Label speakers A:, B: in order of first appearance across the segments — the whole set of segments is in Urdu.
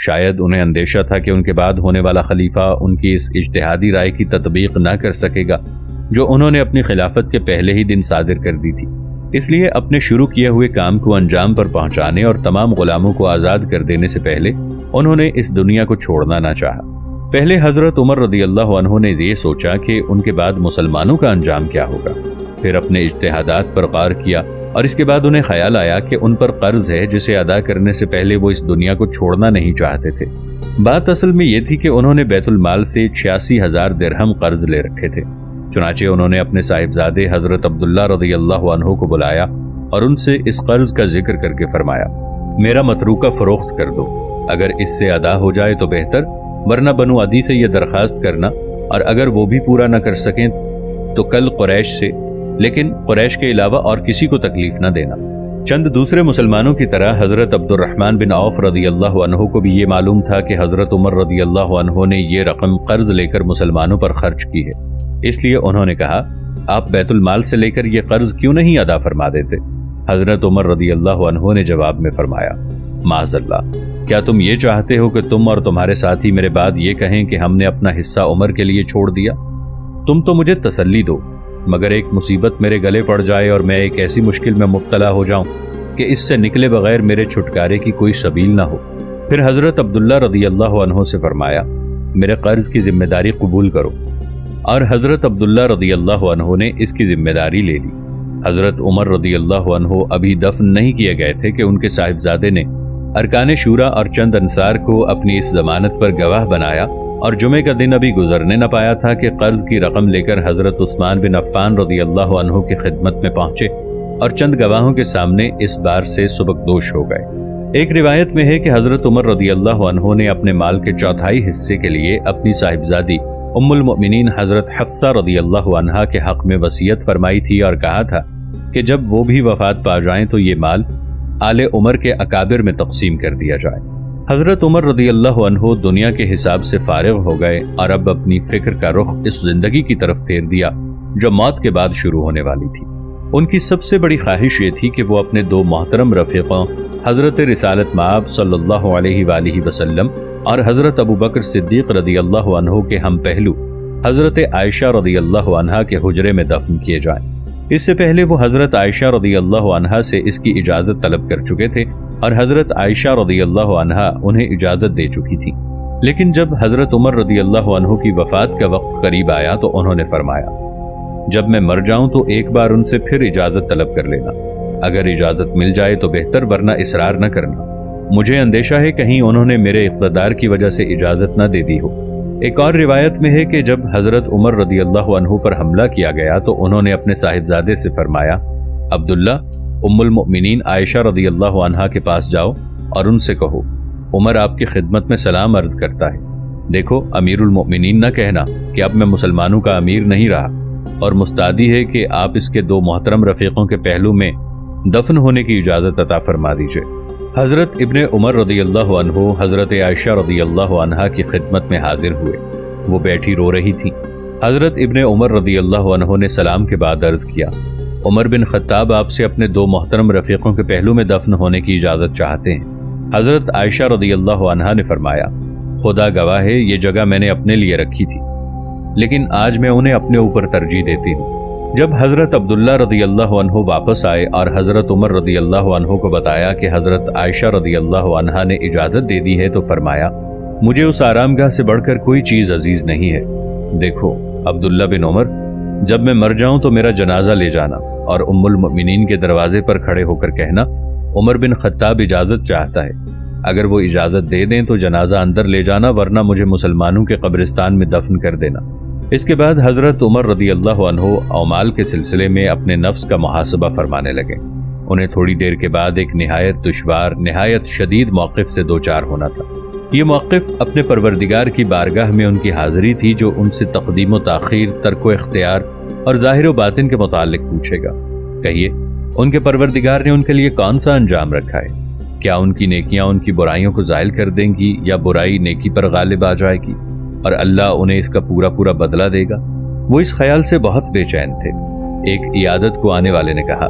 A: شاید انہیں اندیشہ تھا کہ ان کے بعد ہونے والا خلیفہ ان کی اس اجتہادی رائے کی تطبیق نہ کر سکے گا جو انہوں نے اپنی خلافت کے پہلے ہی دن صادر کر دی تھی، اس لیے اپنے شروع کیے ہوئے کام کو انجام پر پہنچانے اور تمام غلاموں کو آزاد کر دینے سے پہلے انہوں نے اس دنیا کو چھوڑنا نہ چاہا۔ پہلے حضرت عمر رضی اللہ عنہ نے یہ سوچا کہ ان کے بعد مسلمانوں کا انجام کیا ہوگا، پھر اپنے اجتہادات پر غور کیا اور اس کے بعد انہیں خیال آیا کہ ان پر قرض ہے جسے ادا کرنے سے پہلے وہ اس دنیا کو چھوڑنا نہیں چاہتے تھے۔ بات اصل میں یہ تھی کہ انہوں نے بیت المال سے 86,000 درہم قرض لے رکھے تھے۔ چنانچہ انہوں نے اپنے صاحبزادے حضرت عبداللہ رضی اللہ عنہ کو بلایا اور ان سے اس قرض کا ذکر کر کے فرمایا، میرا متروکہ فروخت کر دو، اگر اس سے ادا ہو جائے تو بہتر، ورنہ بنو عدی سے یہ درخواست کرنا، اور اگر وہ بھی پورا نہ کر سکیں تو کل قریش سے، لیکن قریش کے علاوہ اور کسی کو تکلیف نہ دینا۔ چند دوسرے مسلمانوں کی طرح حضرت عبد الرحمن بن عوف رضی اللہ عنہ کو بھی یہ معلوم تھا کہ حضرت عمر رضی اللہ عنہ نے یہ رقم قرض لے کر مسلمانوں پر خرچ کی ہے، اس لیے انہوں نے کہا، آپ بیت المال سے لے کر یہ قرض کیوں نہیں ادا فرما دیتے؟ حضرت عمر رضی اللہ عنہ نے جواب میں فرمایا، معاذ اللہ، کیا تم یہ چاہتے ہو کہ تم اور تمہارے ساتھی میرے بعد یہ کہیں کہ ہم نے اپنا حصہ عمر کے لیے چھوڑ دیا؟ تم تو مجھے تسلی دو، مگر ایک مصیبت میرے گلے پڑ جائے اور میں ایک ایسی مشکل میں مبتلا ہو جاؤں کہ اس سے نکلے بغیر میرے چھٹکارے کی کوئی سبیل نہ ہو۔ پھر حضرت عبداللہ رضی اللہ عنہ سے فرمایا، میرے قرض کی ذمہ داری قبول کرو، اور حضرت عبداللہ رضی اللہ عنہ نے اس کی ذمہ داری لے لی۔ حضرت عمر رضی اللہ عنہ ابھی دفن نہیں کیے گئے تھے کہ ان کے صاحبزادے نے ارکان شورا اور چند انصار کو اپنی اس ضمانت پر گواہ بنایا، اور جمعے کا دن ابھی گزرنے نہ پایا تھا کہ قرض کی رقم لے کر حضرت عثمان بن عفان رضی اللہ عنہ کی خدمت میں پہنچے اور چند گواہوں کے سامنے اس بار سے سبکدوش ہو گئے۔ ایک روایت میں ہے کہ حضرت عمر رضی اللہ عنہ نے اپنے مال کے چوتھائی حصے کے لیے اپنی صاحبزادی ام المؤمنین حضرت حفصہ رضی اللہ عنہا کے حق میں وصیت فرمائی تھی اور کہا تھا کہ جب وہ بھی وفات پا جائیں تو یہ مال آل عمر کے اکابر میں تقسیم کر دیا جائے۔ حضرت عمر رضی اللہ عنہ دنیا کے حساب سے فارغ ہو گئے اور اب اپنی فکر کا رخ اس زندگی کی طرف پھیر دیا جو موت کے بعد شروع ہونے والی تھی۔ ان کی سب سے بڑی خواہش یہ تھی کہ وہ اپنے دو محترم رفیقوں حضرت رسالت مآب صلی اللہ علیہ وآلہ وسلم اور حضرت ابو بکر صدیق رضی اللہ عنہ کے ہم پہلو حضرت عائشہ رضی اللہ عنہا کے حجرے میں دفن کیے جائیں۔ اس سے پہلے وہ حضرت عائشہ رضی اللہ عنہا سے اس کی اجازت طلب کر چکے تھے اور حضرت عائشہ رضی اللہ عنہا انہیں اجازت دے چکی تھی، لیکن جب حضرت عمر رضی اللہ عنہ کی وفات کا وقت قریب آیا تو انہوں نے فرمایا، جب میں مر جاؤں تو ایک بار ان سے پھر اجازت طلب کر لینا، اگر اجازت مل جائے تو بہتر، ورنہ اصرار نہ کرنا، مجھے اندیشہ ہے کہیں انہوں نے میرے اقتدار کی وجہ سے اجازت نہ دے دی ہو۔ ایک اور روایت میں ہے کہ جب حضرت عمر رضی اللہ عنہ پر حملہ کیا گیا تو انہوں نے اپنے صاحبزادے سے فرمایا، عبداللہ، ام المؤمنین عائشہ رضی اللہ عنہا کے پاس جاؤ اور ان سے کہو، عمر آپ کی خدمت میں سلام عرض کرتا ہے، دیکھو امیر المؤمنین نہ کہنا کہ اب میں مسلمانوں کا امیر نہیں رہا، اور مستعدی ہے کہ آپ اس کے دو محترم رفیقوں کے پہلو میں دفن ہونے کی اجازت عطا فرما دیجئے۔ حضرت ابن عمر رضی اللہ عنہ حضرت عائشہ رضی اللہ عنہا کی خدمت میں حاضر ہوئے، وہ بیٹھی رو رہی تھی۔ حضرت ابن عمر رضی اللہ عنہ نے سلام کے بعد عرض کیا، عمر بن خطاب آپ سے اپنے دو محترم رفیقوں کے پہلو میں دفن ہونے کی اجازت چاہتے ہیں۔ حضرت عائشہ رضی اللہ عنہا نے فرمایا، خدا گواہ ہے یہ جگہ میں نے اپنے لیے رکھی تھی، لیکن آج میں انہیں اپنے اوپر ترجیح دیتی ہوں۔ جب حضرت عبداللہ رضی اللہ عنہ واپس آئے اور حضرت عمر رضی اللہ عنہ کو بتایا کہ حضرت عائشہ رضی اللہ عنہا نے اجازت دے دی ہے تو فرمایا، مجھے اس آرام گاہ سے بڑھ کر کوئی چیز عزیز نہیں ہے۔ دیکھو عبداللہ بن عمر، جب میں مر جاؤں تو میرا جنازہ لے جانا اور ام المؤمنین کے دروازے پر کھڑے ہو کر کہنا، عمر بن خطاب اجازت چاہتا ہے، اگر وہ اجازت دے دیں تو جنازہ اندر لے جانا، ورنہ مجھے مسلمانوں کے قبرستان میں دفن کر دینا۔ اس کے بعد حضرت عمر رضی اللہ عنہ اعمال کے سلسلے میں اپنے نفس کا محاسبہ فرمانے لگے۔ انہیں تھوڑی دیر کے بعد ایک نہایت دشوار، نہایت شدید موقف سے دوچار ہونا تھا۔ یہ موقف اپنے پروردگار کی بارگاہ میں ان کی حاضری تھی، جو ان سے تقدیم و تاخیر، ترک و اختیار اور ظاہر و باطن کے متعلق پوچھے گا۔ کہیے، ان کے پروردگار نے ان کے لیے کون سا انجام رکھا ہے؟ کیا ان کی نیکیاں ان کی برائیوں کو زائل کر دیں گی، یا برائی نیکی پر غالب آ جائے گی اور اللہ انہیں اس کا پورا پورا بدلہ دے گا؟ وہ اس خیال سے بہت بے چین تھے۔ ایک عیادت کو آنے والے نے کہا،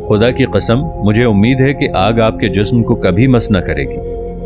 A: خدا کی قسم، مجھے امید ہے کہ آگ آپ کے جسم کو کبھی مس نہ کرے گی۔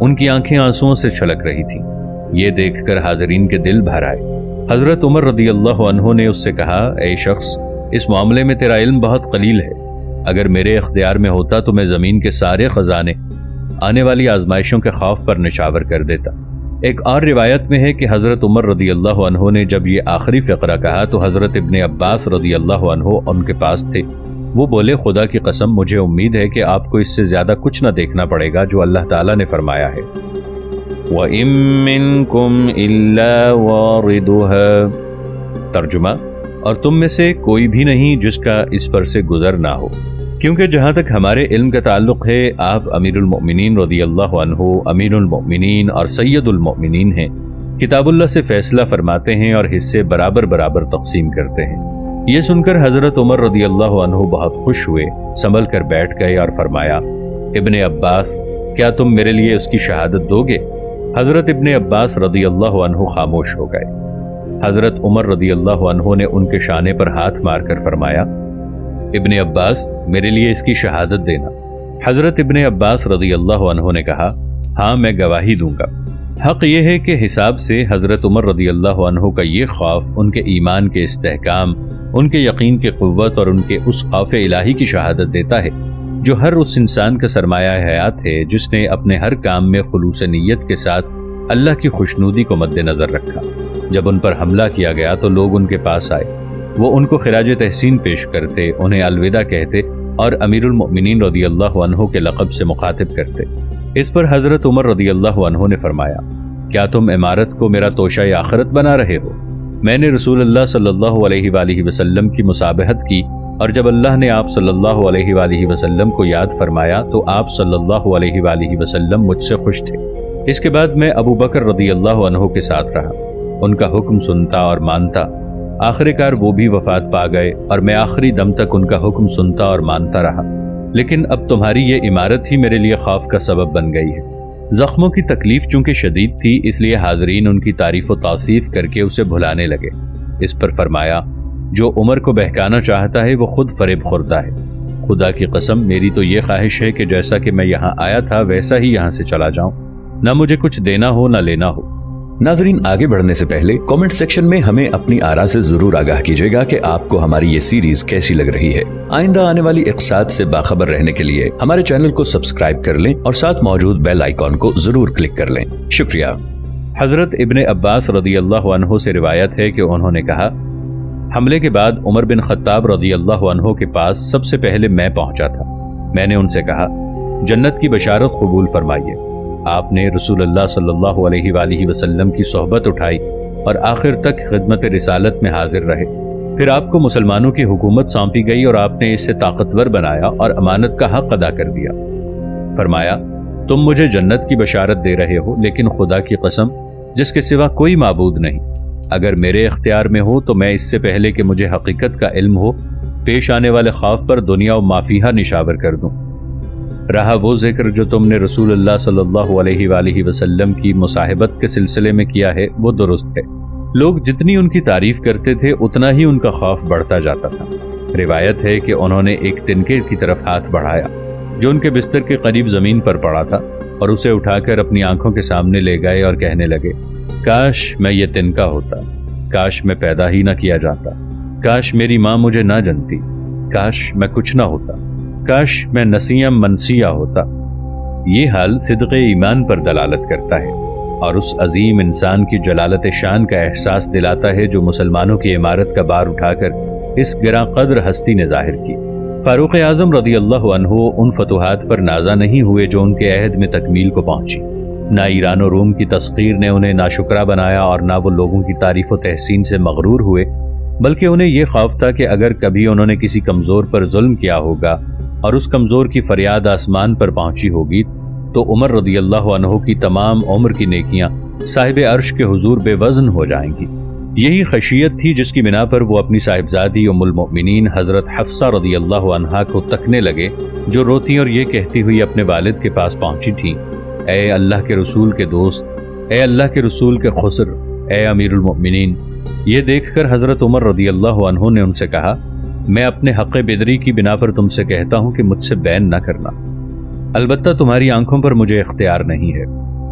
A: ان کی آنکھیں آنسوؤں سے چھلک رہی تھیں۔ یہ دیکھ کر حاضرین کے دل بھر آئے۔ حضرت عمر رضی اللہ عنہ نے اس سے کہا، اے شخص، اس معاملے میں تیرا علم بہت قلیل ہے، اگر میرے اختیار میں ہوتا تو میں زمین کے سارے خزانے آنے والی آزمائشوں کے خوف پر نچھاور کر دیتا۔ ایک اور روایت میں ہے کہ حضرت عمر رضی اللہ عنہ نے جب یہ آخری فقرہ کہا تو حضرت ابن عباس رضی اللہ عنہ ان کے پاس تھے۔ وہ بولے، خدا کی قسم مجھے امید ہے کہ آپ کو اس سے زیادہ کچھ نہ دیکھنا پڑے گا جو اللہ تعالیٰ نے فرمایا ہے، وَإِن مِّنكُمْ إِلَّا وَارِدُهَا۔ ترجمہ، اور تم میں سے کوئی بھی نہیں جس کا اس پر سے گزر نہ ہو۔ کیونکہ جہاں تک ہمارے علم کا تعلق ہے، آپ امیر المؤمنین رضی اللہ عنہ امین المؤمنین اور سید المؤمنین ہیں، کتاب اللہ سے فیصلہ فرماتے ہیں اور حصے برابر برابر تقسیم کرتے ہیں۔ یہ سن کر حضرت عمر رضی اللہ عنہ بہت خوش ہوئے، سنبھل کر بیٹھ گئے اور فرمایا، ابن عباس، کیا تم میرے لیے اس کی شہادت دو گے؟ حضرت ابن عباس رضی اللہ عنہ خاموش ہو گئے۔ حضرت عمر رضی اللہ عنہ نے ان کے شانے پر ہاتھ مار کر فرمایا، ابن عباس، میرے لیے اس کی شہادت دینا۔ حضرت ابن عباس رضی اللہ عنہ نے کہا، ہاں میں گواہی دوں گا۔ حق یہ ہے کہ حساب سے حضرت عمر رضی اللہ عنہ کا یہ خوف ان کے ایمان کے استحکام، ان کے یقین کی قوت اور ان کے اس خوف الہی کی شہادت دیتا ہے جو ہر اس انسان کا سرمایہ حیات ہے جس نے اپنے ہر کام میں خلوص نیت کے ساتھ اللہ کی خوشنودی کو مد نظر رکھا۔ جب ان پر حملہ کیا گیا تو لوگ ان کے پاس آئے، وہ ان کو خراج تحسین پیش کرتے، انہیں الوداع کہتے اور امیر المؤمنین رضی اللہ عنہ کے لقب سے مخاطب کرتے۔ اس پر حضرت عمر رضی اللہ عنہ نے فرمایا، کیا تم عمارت کو میرا توشہ آخرت بنا رہے ہو؟ میں نے رسول اللہ صلی اللہ علیہ وآلہ وسلم کی مصابحت کی، اور جب اللہ نے آپ صلی اللہ علیہ وآلہ وسلم کو یاد فرمایا تو آپ صلی اللہ علیہ وآلہ وسلم مجھ سے خوش تھے۔ اس کے بعد میں ابو بکر رضی اللہ عنہ کے ساتھ رہا، ان کا حکم سنتا اور مانتا۔ آخر کار وہ بھی وفات پا گئے اور میں آخری دم تک ان کا حکم سنتا اور مانتا رہا، لیکن اب تمہاری یہ عمارت ہی میرے لیے خوف کا سبب بن گئی ہے۔ زخموں کی تکلیف چونکہ شدید تھی، اس لیے حاضرین ان کی تعریف و توصیف کر کے اسے بھلانے لگے۔ اس پر فرمایا، جو عمر کو بہکانا چاہتا ہے وہ خود فریب خورتا ہے۔ خدا کی قسم میری تو یہ خواہش ہے کہ جیسا کہ میں یہاں آیا تھا ویسا ہی یہاں سے چلا جاؤں، نہ مجھے کچھ دینا ہو نہ لینا ہو۔
B: ناظرین، آگے بڑھنے سے پہلے کامنٹ سیکشن میں ہمیں اپنی آراء سے ضرور آگاہ کیجیے گا کہ آپ کو ہماری یہ سیریز کیسی لگ رہی ہے۔ آئندہ آنے والی اقساط سے باخبر رہنے کے لیے ہمارے چینل کو سبسکرائب کر لیں اور ساتھ موجود بیل آئیکن کو ضرور کلک کر لیں۔ شکریہ۔
A: حضرت ابن عباس رضی اللہ عنہ سے روایت ہے کہ انہوں نے کہا، حملے کے بعد عمر بن خطاب رضی اللہ عنہ کے پاس سب سے پہلے میں پہنچا تھا۔ میں نے ان سے کہا، جنت کی بشارت قبول فرمائیے۔ آپ نے رسول اللہ صلی اللہ علیہ وآلہ وسلم کی صحبت اٹھائی اور آخر تک خدمت رسالت میں حاضر رہے۔ پھر آپ کو مسلمانوں کی حکومت سونپی گئی اور آپ نے اسے طاقتور بنایا اور امانت کا حق ادا کر دیا۔ فرمایا، تم مجھے جنت کی بشارت دے رہے ہو، لیکن خدا کی قسم جس کے سوا کوئی معبود نہیں، اگر میرے اختیار میں ہو تو میں اس سے پہلے کہ مجھے حقیقت کا علم ہو، پیش آنے والے خوف پر دنیا و مافیہا نشاور کر دوں۔ رہا وہ ذکر جو تم نے رسول اللہ صلی اللہ علیہ وآلہ وسلم کی مصاحبت کے سلسلے میں کیا ہے، وہ درست ہے۔ لوگ جتنی ان کی تعریف کرتے تھے اتنا ہی ان کا خوف بڑھتا جاتا تھا۔ روایت ہے کہ انہوں نے ایک تنکے کی طرف ہاتھ بڑھایا جو ان کے بستر کے قریب زمین پر پڑا تھا، اور اسے اٹھا کر اپنی آنکھوں کے سامنے لے گئے اور کہنے لگے، کاش میں یہ تنکا ہوتا، کاش میں پیدا ہی نہ کیا جاتا، کاش میری ماں مجھے نہ جنتی، کاش میں کچھ نہ ہوتا، کاش میں نسیاں منسیہ ہوتا۔ یہ حال صدق ایمان پر دلالت کرتا ہے اور اس عظیم انسان کی جلالت شان کا احساس دلاتا ہے جو مسلمانوں کی عمارت کا بار اٹھا کر اس گراں قدر ہستی نے ظاہر کی۔ فاروق اعظم رضی اللہ عنہ ان فتوحات پر نازا نہیں ہوئے جو ان کے عہد میں تکمیل کو پہنچی۔ نہ ایران و روم کی تسخیر نے انہیں ناشکرا بنایا اور نہ وہ لوگوں کی تعریف و تحسین سے مغرور ہوئے، بلکہ انہیں یہ خوف تھا کہ اگر کبھی انہوں نے کسی کمزور پر ظلم کیا ہوگا اور اس کمزور کی فریاد آسمان پر پہنچی ہوگی تو عمر رضی اللہ عنہ کی تمام عمر کی نیکیاں صاحب عرش کے حضور بے وزن ہو جائیں گی۔ یہی خشیت تھی جس کی بنا پر وہ اپنی صاحبزادی ام المؤمنین حضرت حفصہ رضی اللہ عنہا کو تکنے لگے، جو روتی اور یہ کہتی ہوئی اپنے والد کے پاس پہنچی تھیں، اے اللہ کے رسول کے دوست، اے اللہ کے رسول کے خسر، اے امیر المؤمنین۔ یہ دیکھ کر حضرت عمر رضی اللہ عنہ نے ان سے کہا، میں اپنے حق بدری کی بنا پر تم سے کہتا ہوں کہ مجھ سے بین نہ کرنا، البتہ تمہاری آنکھوں پر مجھے اختیار نہیں ہے۔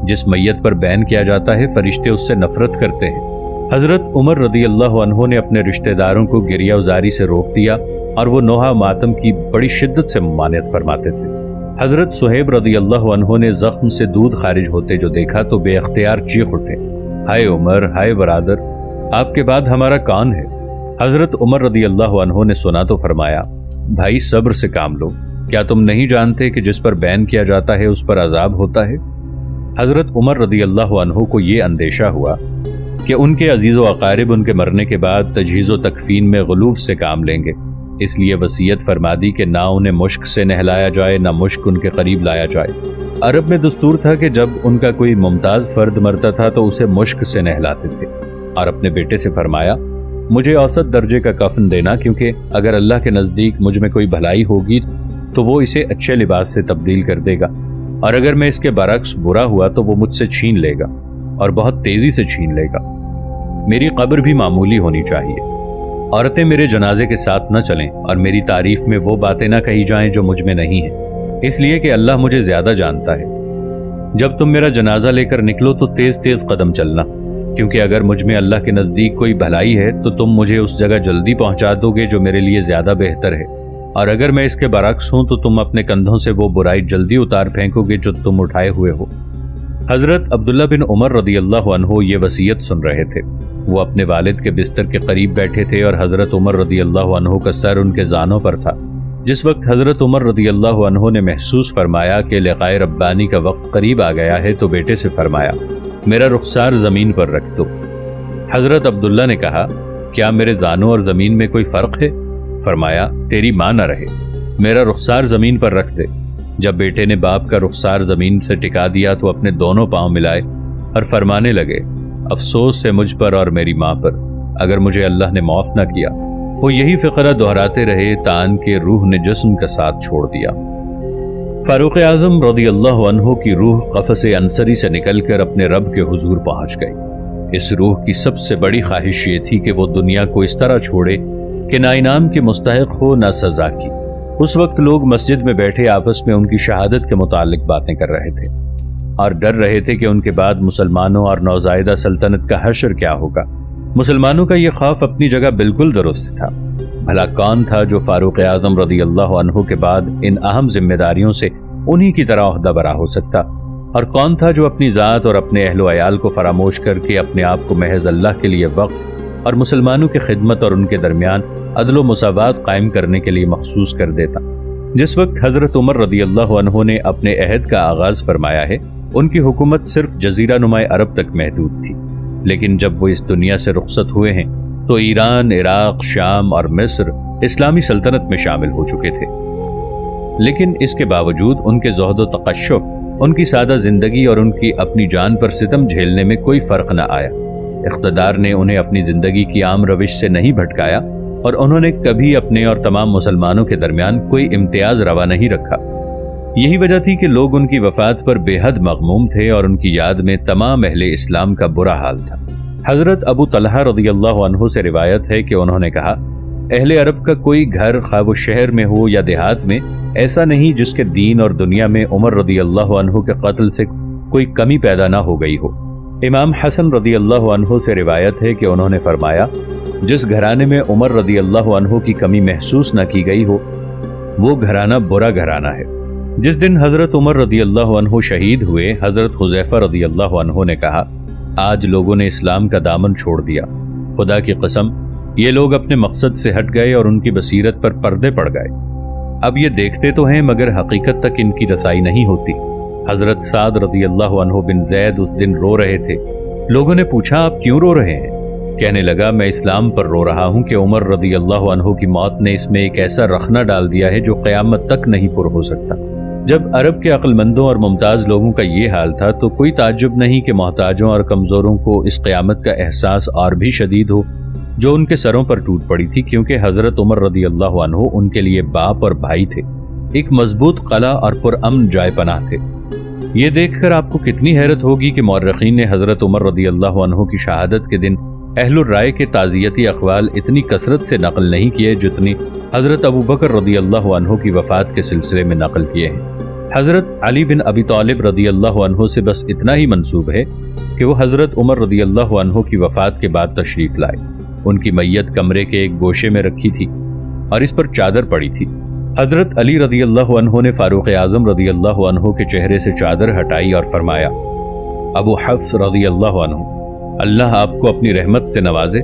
A: جس میت پر بین کیا جاتا ہے فرشتے اس سے نفرت کرتے ہیں۔ حضرت عمر رضی اللہ عنہ نے اپنے رشتہ داروں کو گریہ وزاری سے روک دیا اور وہ نوحہ ماتم کی بڑی شدت سے ممانعت فرماتے تھے۔ حضرت صہیب رضی اللہ عنہ نے زخم سے دودھ خارج ہوتے جو دیکھا تو بے اختیار چیخ اٹھے، ہائے عمر، ہائے برادر، آپ کے بعد ہمارا کون ہے؟ حضرت عمر رضی اللہ عنہ نے سنا تو فرمایا، بھائی صبر سے کام لو، کیا تم نہیں جانتے کہ جس پر بین کیا جاتا ہے اس پر عذاب ہوتا ہے؟ حضرت عمر رضی اللہ عنہ کو یہ اندیشہ ہوا کہ ان کے عزیز و اقارب ان کے مرنے کے بعد تجہیز و تکفین میں غلوف سے کام لیں گے، اس لیے وصیت فرما دی کہ نہ انہیں مشک سے نہلایا جائے نہ مشک ان کے قریب لایا جائے۔ عرب میں دستور تھا کہ جب ان کا کوئی ممتاز فرد مرتا تھا تو اسے مشک سے نہلاتے تھے، اور اپنے بیٹے سے فرمایا، مجھے اوسط درجے کا کفن دینا، کیونکہ اگر اللہ کے نزدیک مجھ میں کوئی بھلائی ہوگی تو وہ اسے اچھے لباس سے تبدیل کر دے گا، اور اگر میں اس کے برعکس برا ہوا تو وہ مجھ سے چھین لے گا، اور بہت تیزی سے چھین لے گا۔ میری قبر بھی معمولی ہونی چاہیے، عورتیں میرے جنازے کے ساتھ نہ چلیں، اور میری تعریف میں وہ باتیں نہ کہی جائیں جو مجھ میں نہیں ہیں، اس لیے کہ اللہ مجھے زیادہ جانتا ہے۔ جب تم میرا جنازہ لے کر نکلو تو تیز تیز قدم چلنا، کیونکہ اگر مجھ میں اللہ کے نزدیک کوئی بھلائی ہے تو تم مجھے اس جگہ جلدی پہنچا دو گے جو میرے لیے زیادہ بہتر ہے، اور اگر میں اس کے برعکس ہوں تو تم اپنے کندھوں سے وہ برائی جلدی اتار پھینکو گے جو تم اٹھائے ہوئے ہو۔ حضرت عبداللہ بن عمر رضی اللہ عنہ یہ وصیت سن رہے تھے۔ وہ اپنے والد کے بستر کے قریب بیٹھے تھے اور حضرت عمر رضی اللہ عنہ کا سر ان کے زانوں پر تھا۔ جس وقت حضرت عمر رضی اللہ عنہ نے محسوس فرمایا کہ لقائے ربانی کا وقت قریب آ گیا ہے تو بیٹے سے فرمایا، میرا رخسار زمین پر رکھ دو۔ حضرت عبداللہ نے کہا، کیا میرے زانوں اور زمین میں کوئی فرق ہے؟ فرمایا، تیری ماں نہ رہے، میرا رخسار زمین پر رکھ دے۔ جب بیٹے نے باپ کا رخسار زمین سے ٹکا دیا تو اپنے دونوں پاؤں ملائے اور فرمانے لگے، افسوس ہے مجھ پر اور میری ماں پر، اگر مجھے اللہ نے معاف نہ کیا۔ وہ یہی فقرہ دہراتے رہے تان کے روح نے جسم کا ساتھ چھوڑ دیا۔ فاروق اعظم رضی اللہ عنہ کی روح قفس انصری سے نکل کر اپنے رب کے حضور پہنچ گئی۔ اس روح کی سب سے بڑی خواہش یہ تھی کہ وہ دنیا کو اس طرح چھوڑے کہ نہ انعام کی مستحق ہو نہ سزا کی۔ اس وقت لوگ مسجد میں بیٹھے آپس میں ان کی شہادت کے متعلق باتیں کر رہے تھے اور ڈر رہے تھے کہ ان کے بعد مسلمانوں اور نوزائیدہ سلطنت کا حشر کیا ہوگا۔ مسلمانوں کا یہ خوف اپنی جگہ بالکل درست تھا۔ بھلا کون تھا جو فاروق اعظم رضی اللہ عنہ کے بعد ان اہم ذمہ داریوں سے انہی کی طرح عہدہ برا ہو سکتا، اور کون تھا جو اپنی ذات اور اپنے اہل و عیال کو فراموش کر کے اپنے آپ کو محض اللہ کے لیے وقف اور مسلمانوں کی خدمت اور ان کے درمیان عدل و مساوات قائم کرنے کے لیے مخصوص کر دیتا۔ جس وقت حضرت عمر رضی اللہ عنہ نے اپنے عہد کا آغاز فرمایا ہے، ان کی حکومت صرف جزیرہ نما عرب تک محدود تھی، لیکن جب وہ اس دنیا سے رخصت ہوئے ہیں تو ایران، عراق، شام اور مصر اسلامی سلطنت میں شامل ہو چکے تھے۔ لیکن اس کے باوجود ان کے زہد و تقشف، ان کی سادہ زندگی اور ان کی اپنی جان پر ستم جھیلنے میں کوئی فرق نہ آیا۔ اقتدار نے انہیں اپنی زندگی کی عام روش سے نہیں بھٹکایا، اور انہوں نے کبھی اپنے اور تمام مسلمانوں کے درمیان کوئی امتیاز روا نہیں رکھا۔ یہی وجہ تھی کہ لوگ ان کی وفات پر بے حد مغموم تھے اور ان کی یاد میں تمام اہل اسلام کا برا حال تھا۔ حضرت ابو طلحہ رضی اللہ عنہ سے روایت ہے کہ انہوں نے کہا، اہل عرب کا کوئی گھر خواہ وہ شہر میں ہو یا دیہات میں ایسا نہیں جس کے دین اور دنیا میں عمر رضی اللہ عنہ کے قتل سے کوئی کمی پیدا نہ ہو گئی ہو۔ امام حسن رضی اللہ عنہ سے روایت ہے کہ انہوں نے فرمایا، جس گھرانے میں عمر رضی اللہ عنہ کی کمی محسوس نہ کی گئی ہو وہ گھرانہ برا گھرانہ ہے۔ جس دن حضرت عمر رضی اللہ عنہ شہید ہوئے، حضرت حذیفہ رضی اللہ عنہ نے کہا، آج لوگوں نے اسلام کا دامن چھوڑ دیا، خدا کی قسم یہ لوگ اپنے مقصد سے ہٹ گئے اور ان کی بصیرت پر پردے پڑ گئے۔ اب یہ دیکھتے تو ہیں مگر حقیقت تک ان کی رسائی نہیں ہوتی۔ حضرت سعد رضی اللہ عنہ بن زید اس دن رو رہے تھے۔ لوگوں نے پوچھا، آپ کیوں رو رہے ہیں؟ کہنے لگا، میں اسلام پر رو رہا ہوں کہ عمر رضی اللہ عنہ کی موت نے اس میں ایک ایسا رخنہ ڈال دیا ہے جو قیامت تک نہیں پر ہو سکتا۔ جب عرب کے عقل مندوں اور ممتاز لوگوں کا یہ حال تھا تو کوئی تعجب نہیں کہ محتاجوں اور کمزوروں کو اس قیامت کا احساس اور بھی شدید ہو جو ان کے سروں پر ٹوٹ پڑی تھی، کیونکہ حضرت عمر رضی اللہ عنہ ان کے لیے باپ اور بھائی تھے، ایک مضبوط قلعہ اور پرامن جائے پناہ تھے۔ یہ دیکھ کر آپ کو کتنی حیرت ہوگی کہ مورخین نے حضرت عمر رضی اللہ عنہ کی شہادت کے دن اہل الرائے کے تعزیتی اقوال اتنی کثرت سے نقل نہیں کیے جتنی حضرت ابو بکر رضی اللہ عنہ کی وفات کے سلسلے میں نقل کیے ہیں۔ حضرت علی بن ابی طالب رضی اللہ عنہ سے بس اتنا ہی منسوب ہے کہ وہ حضرت عمر رضی اللہ عنہ کی وفات کے بعد تشریف لائے۔ ان کی میت کمرے کے ایک گوشے میں رکھی تھی اور اس پر چادر پڑی تھی۔ حضرت علی رضی اللہ عنہ نے فاروق اعظم رضی اللہ عنہ کے چہرے سے چادر ہٹائی اور فرمایا، ابو حفص رضی اللہ عنہ، اللہ آپ کو اپنی رحمت سے نوازے۔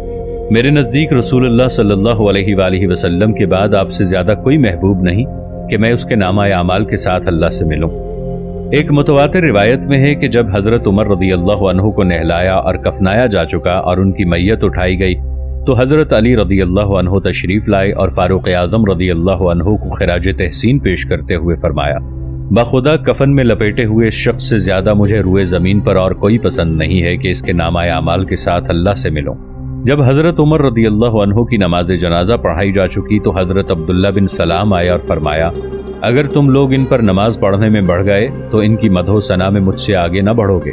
A: میرے نزدیک رسول اللہ صلی اللہ علیہ وآلہ وسلم کے بعد آپ سے زیادہ کوئی محبوب نہیں کہ میں اس کے نامہ اعمال کے ساتھ اللہ سے ملوں۔ ایک متواتر روایت میں ہے کہ جب حضرت عمر رضی اللہ عنہ کو نہلایا اور کفنایا جا چکا اور ان کی میت اٹھائی گئی تو حضرت علی رضی اللہ عنہ تشریف لائے اور فاروق اعظم رضی اللہ عنہ کو خراج تحسین پیش کرتے ہوئے فرمایا، بخدا کفن میں لپیٹے ہوئے اس شخص سے زیادہ مجھے روئے زمین پر اور کوئی پسند نہیں ہے کہ اس کے نامہ اعمال کے ساتھ اللہ سے ملوں۔ جب حضرت عمر رضی اللہ عنہ کی نماز جنازہ پڑھائی جا چکی تو حضرت عبداللہ بن سلام آیا اور فرمایا، اگر تم لوگ ان پر نماز پڑھنے میں بڑھ گئے تو ان کی مدح و ثنا میں مجھ سے آگے نہ بڑھو گے۔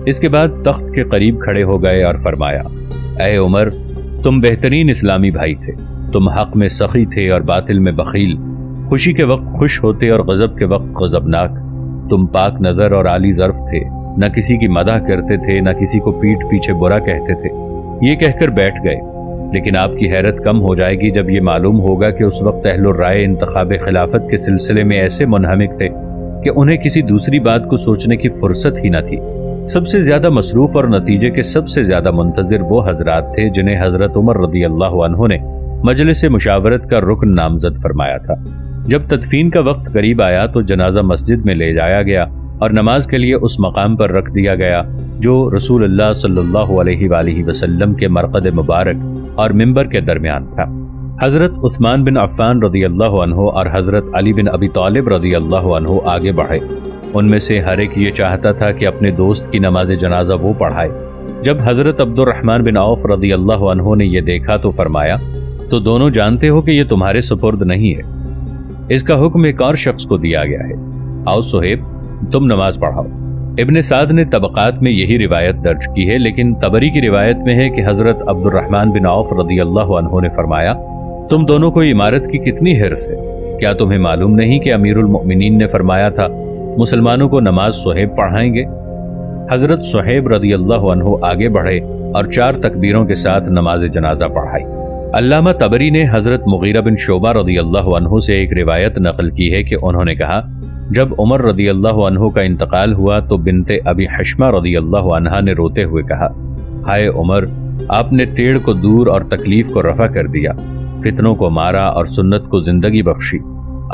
A: اس کے بعد تخت کے قریب کھڑے ہو گئے اور فرمایا، اے عمر، تم بہترین اسلامی بھائی تھے، تم حق میں سخی تھے اور باطل میں بخیل، خوشی کے وقت خوش ہوتے اور غضب کے وقت غضبناک، تم پاک نظر اور عالی ظرف تھے، نہ کسی کی مدح کرتے تھے نہ کسی کو پیٹھ پیچھے برا کہتے تھے۔ یہ کہہ کر بیٹھ گئے، لیکن آپ کی حیرت کم ہو جائے گی جب یہ معلوم ہوگا کہ اس وقت اہل الرائے انتخاب خلافت کے سلسلے میں ایسے منہمک تھے کہ انہیں کسی دوسری بات کو سوچنے کی فرصت ہی نہ تھی۔ سب سے زیادہ مصروف اور نتیجے کے سب سے زیادہ منتظر وہ حضرات تھے جنہیں حضرت عمر رضی اللہ عنہ نے مجلس مشاورت کا رکن نامزد فرمایا تھا۔ جب تدفین کا وقت قریب آیا تو جنازہ مسجد میں لے جایا گیا اور نماز کے لیے اس مقام پر رکھ دیا گیا جو رسول اللہ صلی اللہ علیہ وآلہ وسلم کے مرقد مبارک اور منبر کے درمیان تھا۔ حضرت عثمان بن عفان رضی اللہ عنہ اور حضرت علی بن ابی طالب رضی اللہ عنہ آگے بڑھے۔ ان میں سے ہر ایک یہ چاہتا تھا کہ اپنے دوست کی نماز جنازہ وہ پڑھائے۔ جب حضرت عبد الرحمن بن عوف رضی اللہ عنہ نے یہ دیکھا تو فرمایا، تو دونوں جانتے ہو کہ یہ تمہارے سپرد نہیں ہے، اس کا حکم ایک اور شخص کو دیا گیا ہے، آؤ صہیب تم نماز پڑھاؤ۔ ابن سعد نے طبقات میں یہی روایت درج کی ہے، لیکن طبری کی روایت میں ہے کہ حضرت عبد الرحمن بن عوف رضی اللہ عنہ نے فرمایا، تم دونوں کو عمارت کی کتنی حرص ہے، کیا تمہیں معلوم نہیں کہ امیر المؤمنین نے فرمایا تھا مسلمانوں کو نماز صہیب پڑھائیں گے؟ حضرت صہیب رضی اللہ عنہ آگے بڑھے اور 4 تکبیروں کے ساتھ نماز جنازہ پڑھائی۔ علامہ طبری نے حضرت مغیرہ بن شعبہ رضی اللہ عنہ سے ایک روایت نقل کی ہے کہ انہوں نے کہا، جب عمر رضی اللہ عنہ کا انتقال ہوا تو بنت ابی حشمہ رضی اللہ عنہا نے روتے ہوئے کہا، ہائے عمر، آپ نے ٹیڑھ کو دور اور تکلیف کو رفع کر دیا، فتنوں کو مارا اور سنت کو زندگی بخشی۔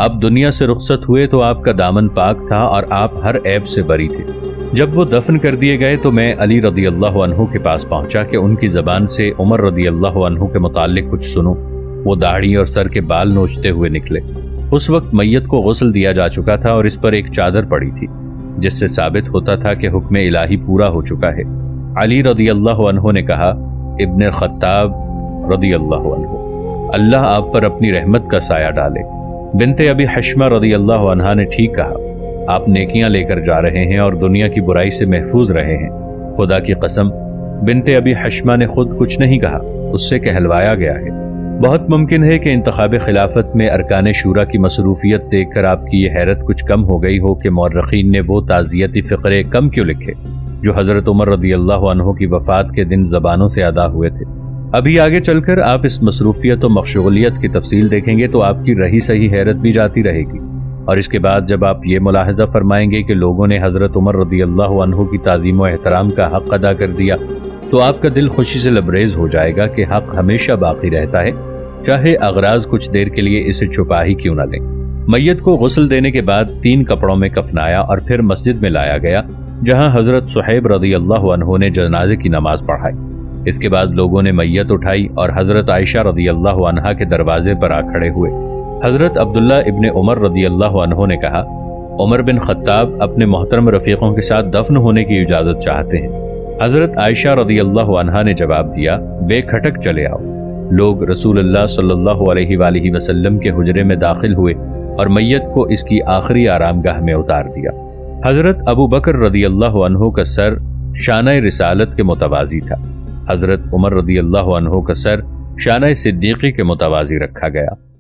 A: آپ دنیا سے رخصت ہوئے تو آپ کا دامن پاک تھا اور آپ ہر عیب سے بری تھے۔ جب وہ دفن کر دیے گئے تو میں علی رضی اللہ عنہ کے پاس پہنچا کہ ان کی زبان سے عمر رضی اللہ عنہ کے متعلق کچھ سنوں۔ وہ داڑھی اور سر کے بال نوچتے ہوئے نکلے۔ اس وقت میت کو غسل دیا جا چکا تھا اور اس پر ایک چادر پڑی تھی، جس سے ثابت ہوتا تھا کہ حکم الہی پورا ہو چکا ہے۔ علی رضی اللہ عنہ نے کہا، ابن خطاب رضی اللہ عنہ، اللہ آپ پر اپنی رحمت کا سایہ ڈالے۔ بنت ابی حشمہ رضی اللہ عنہا نے ٹھیک کہا، آپ نیکیاں لے کر جا رہے ہیں اور دنیا کی برائی سے محفوظ رہے ہیں۔ خدا کی قسم، بنت ابی حشمہ نے خود کچھ نہیں کہا، اس سے کہلوایا گیا ہے۔ بہت ممکن ہے کہ انتخاب خلافت میں ارکان شورا کی مصروفیت دیکھ کر آپ کی یہ حیرت کچھ کم ہو گئی ہو کہ مورخین نے وہ تعزیتی فقرے کم کیوں لکھے جو حضرت عمر رضی اللہ عنہ کی وفات کے دن زبانوں سے ادا ہوئے تھے۔ ابھی آگے چل کر آپ اس مصروفیت و مشغولیت کی تفصیل دیکھیں گے تو آپ کی رہی سہی حیرت بھی جاتی رہے گی، اور اس کے بعد جب آپ یہ ملاحظہ فرمائیں گے کہ لوگوں نے حضرت عمر رضی اللہ عنہ کی تعظیم و احترام کا حق ادا کر دیا تو آپ کا دل خوشی سے لبریز ہو جائے گا کہ حق ہمیشہ باقی رہتا ہے، چاہے اغراض کچھ دیر کے لیے اسے چھپا ہی کیوں نہ لیں۔ میت کو غسل دینے کے بعد 3 کپڑوں میں کفنایا اور پھر مسجد میں لایا گیا، جہاں حضرت صہیب رضی اللہ عنہ نے جنازے کی نماز پڑھائی۔ اس کے بعد لوگوں نے میت اٹھائی اور حضرت عائشہ رضی اللہ عنہا کے دروازے پر آ کھڑے ہوئے۔ حضرت عبداللہ ابن عمر رضی اللہ عنہ نے کہا، عمر بن خطاب اپنے محترم رفیقوں کے ساتھ دفن ہونے کی اجازت چاہتے ہیں۔ حضرت عائشہ رضی اللہ عنہا نے جواب دیا، بے کھٹک چلے آؤ۔ لوگ رسول اللہ صلی اللہ علیہ وآلہ وسلم کے حجرے میں داخل ہوئے اور میت کو اس کی آخری آرام گاہ میں اتار دیا۔ حضرت ابو بکر رضی اللہ عنہ کا سر شانہ رسالت کے متوازی تھا۔ حضرت عمر رضی اللہ عنہ کا سر شانہ صدیقی کے متوازی رکھا گیا۔